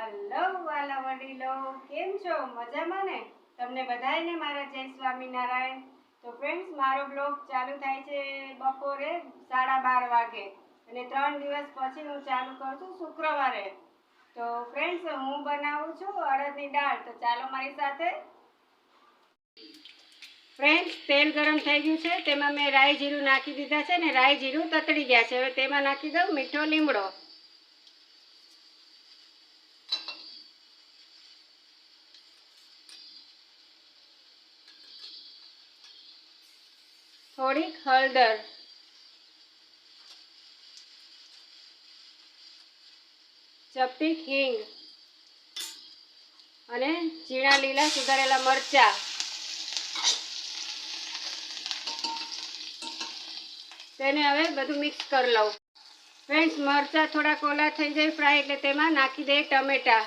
Hello વાલા વડીલો, કેમ છો? મજામાં ને? તમને બધાને મારા જય સ્વામિનારાયણ. તો ફ્રેન્ડ્સ, મારો બ્લોગ ચાલુ થાય છે બપોરે 12:30 વાગે અને 3 દિવસ પછી હું ચાલુ કરું છું શુક્રવારે. તો ફ્રેન્ડ્સ, હું બનાવું છું અડદની દાળ. તો ચાલો મારી સાથે. ફ્રેન્ડ્સ, તેલ ગરમ થઈ ગયું છે, તેમાં મેં રાઈ જીરું નાખી દીધા છે ને રાઈ જીરું તતડી ગયા છે. હવે તેમાં નાખી દઉં મીઠો લીમડો, થોડીક હળદર, ચપટી હિંગ અને ઝીણા લીલા સુધારેલા મરચા. તેને હવે બધું મિક્સ કરી લઉં. ફ્રેન્ડ્સ, મરચાં થોડા કોલા થઈ જાય ફ્રાય એટલે તેમાં નાખી દઈએ ટમેટા.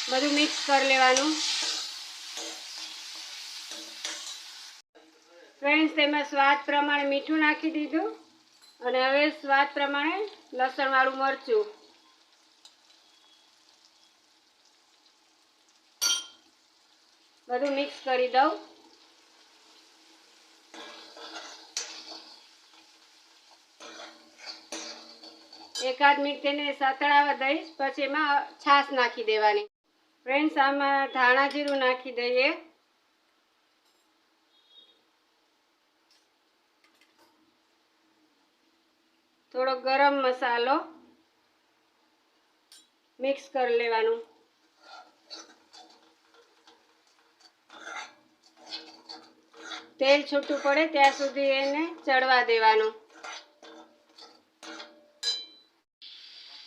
બધું મિક્સ કરી લેવાનું. ફ્રેન્ડ્સ, તેમાં સ્વાદ પ્રમાણે મીઠું નાખી દીધું અને હવે સ્વાદ પ્રમાણે લસણવાળું મરચું. બધું મિક્સ કરી દઉં. એકાદ મિનિટ તેને સતળાવા દઈશ, પછી એમાં છાશ નાખી દેવાની. ફ્રેન્ડ્સ, આમાં ધાણા જીરું નાખી દઈએ, થોડો ગરમ મસાલો, મિક્સ કરી લેવાનું. તેલ છૂટું પડે ત્યાં સુધી એને ચડવા દેવાનું.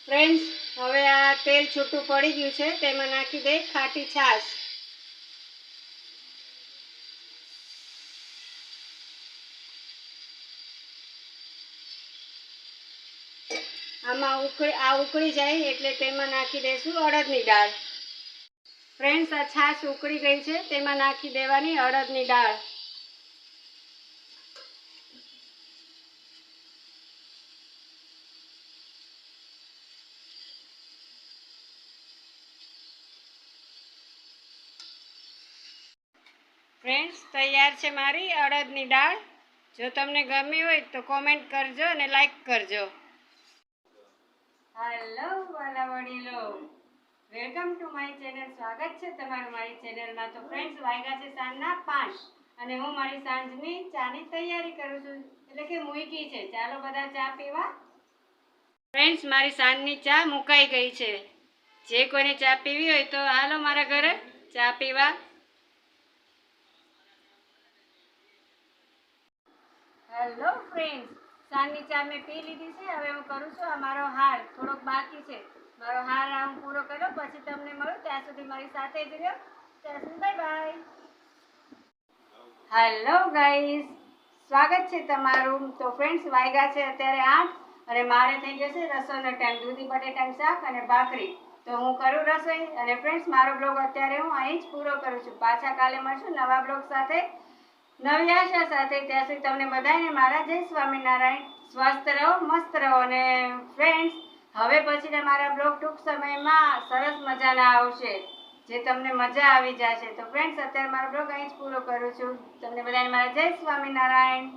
ફ્રેન્ડ્સ, હવે આ તેલ છૂટું પડી ગયું છે, તેમાં નાખી દઈએ ખાટી છાશ. આમાં ઉકળી જાય એટલે તેમાં નાખી દઈશું અડદની દાળ. ફ્રેન્ડ્સ, આ છાશ ઉકળી ગઈ છે, તેમાં નાખી દેવાની અડદની દાળ. ફ્રેન્ડ્સ, તૈયાર છે મારી અડદની દાળ. જો તમને ગમી હોય તો કોમેન્ટ કરજો અને લાઈક કરજો. હેલો વાલા વડીલો, વેલકમ ટુ માય ચેનલ. સ્વાગત છે તમારું મારી ચેનલમાં. તો ફ્રેન્ડ્સ, વાગ્યા છે સાંજના 5 અને હું મારી સાંજની ચાની તૈયારી કરું છું, એટલે કે મૂકી છે. ચાલો બધા ચા પીવા. ફ્રેન્ડ્સ, મારી સાંજની ચા મુકાઈ ગઈ છે. જે કોઈને ચા પીવી હોય તો હાલો મારા ઘરે ચા પીવા. હેલો ફ્રેન્ડ્સ, સાંજની ચા મેં પી લીધી છે. હવે હું કરું છું આ મારો હાર થોડોક બાકી છે. મારો હાર હું પૂરો કર્યો, પછી તમને મળું. ત્યાં સુધી મારી સાથે જ રહ્યો. ત્યાં સુધી બાય બાય. હેલો ગાઈઝ, સ્વાગત છે તમારું. તો ફ્રેન્ડ્સ, વાગ્યા છે અત્યારે 8 અને મારે થઈ જશે રસોઈનો ટાઈમ. દૂધી બટેટાનું શાક અને ભાખરી. તો હું કરું રસોઈ. અને ફ્રેન્ડ્સ, મારો બ્લોગ અત્યારે હું અહીં જ પૂરો કરું છું. પાછા કાલે મળશું નવા બ્લોગ સાથે, નવી આશા સાથે. ત્યાં સુધી તમને બધાને મારા જય સ્વામિનારાયણ. સ્વસ્થ રહો, મસ્ત રહો. અને ફ્રેન્ડ્સ, હવે પછીના મારા બ્લોગ ટૂંક સમયમાં સરસ મજાના આવશે, જે તમને મજા આવી જશે. તો ફ્રેન્ડ્સ, અત્યારે મારો બ્લોગ અહીં જ પૂરો કરું છું. તમને બધાને મારા જય સ્વામિનારાયણ.